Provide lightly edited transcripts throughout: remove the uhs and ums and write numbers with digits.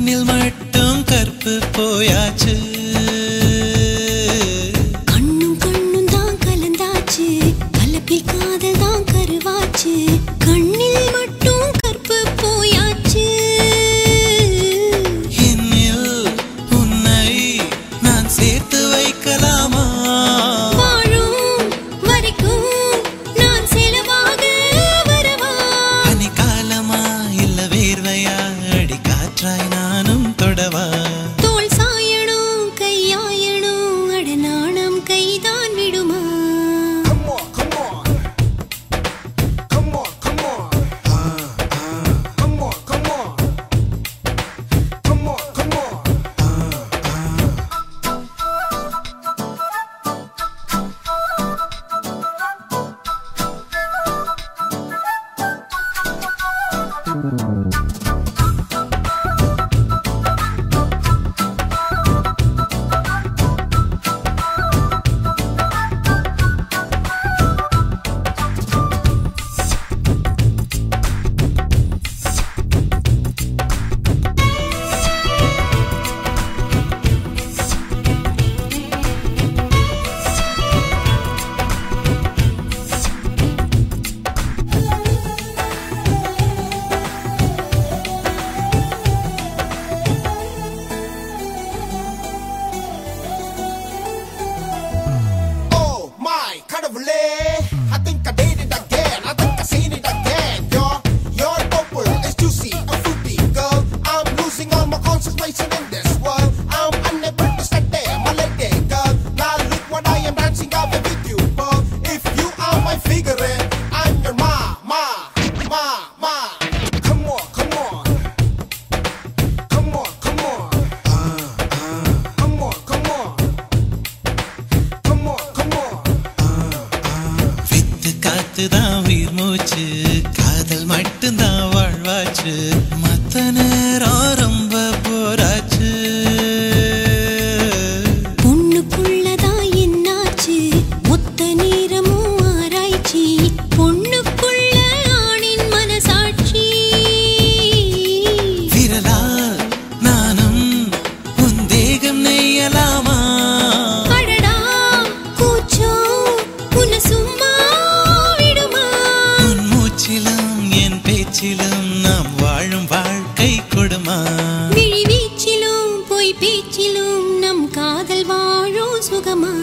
கண்ணில் மட்டும் கற்பு போயாச்சு கண்ணும் கண்ணும் தான் கலந்தாச்சு கலப்பில் காதல் தான் கருவாச்சு கண்ணில் மட்டும் கற்பு போயாச்சு என்னில் உன்னை நான் சேர்த்து வைக்கலாமா வாழும் வரைக்கும் நான் செலவாக வரவா பனிக்காலமா இல்ல வேர்வையா அடி காற்றாய் நானும் தொடவா தோள் சாயணும் கையாயணும் அடநாணம் கைதான் விடுமா I think I did it again. I think I seen it again. You're purple, it's juicy, I'm fruity, girl. I'm losing all my concentration in this world. I'm unable to stay there, my lady, girl. Now look what I am dancing out with you, girl. If you are my figure, I'm your ma. Come on. Come on. Come on. With காத்துதான் உயிர் மூச்சு காதல் மட்டும்தான் வாழ்வாச்சு மத்த நேரம் ரொம்ப போராச்சு பொண்ணுக்குள்ளதான் என்னாச்சு மொத்த நேரமும் ஆராய்ச்சி பொண்ணுக்குள்ள ஆணின் மனசாட்சி விரலால் நானும் உன் தேகம் நெய்யலாமா அடடா கூச்சம் உன்னை சும்மா விடுமா உன் மூச்சிலும் என் பேச்சிலும் நாம் வாழும் வாழ்க்கை கொடுமா விழி வீச்சிலும் பொய் பேச்சிலும் நம் காதல் வாழும் சுகமா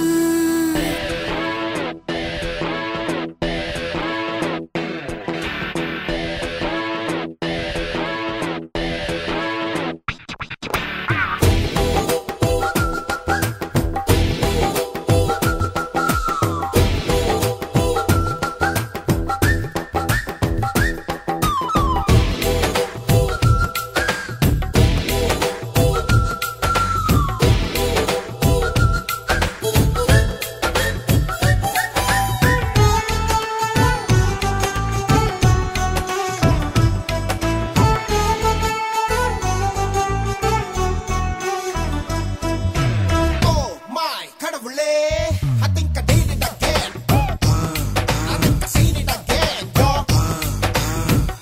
I think I did it again. I think I seen it again,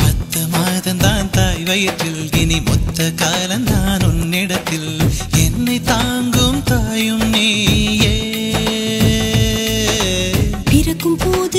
பத்து மாதம்தான் தாய் வயிற்றில் இனி மொத்த காலம்தான் உன்னிடத்தில் என்னை தாங்கும் தாயும் நீயே பிறக்கும் போது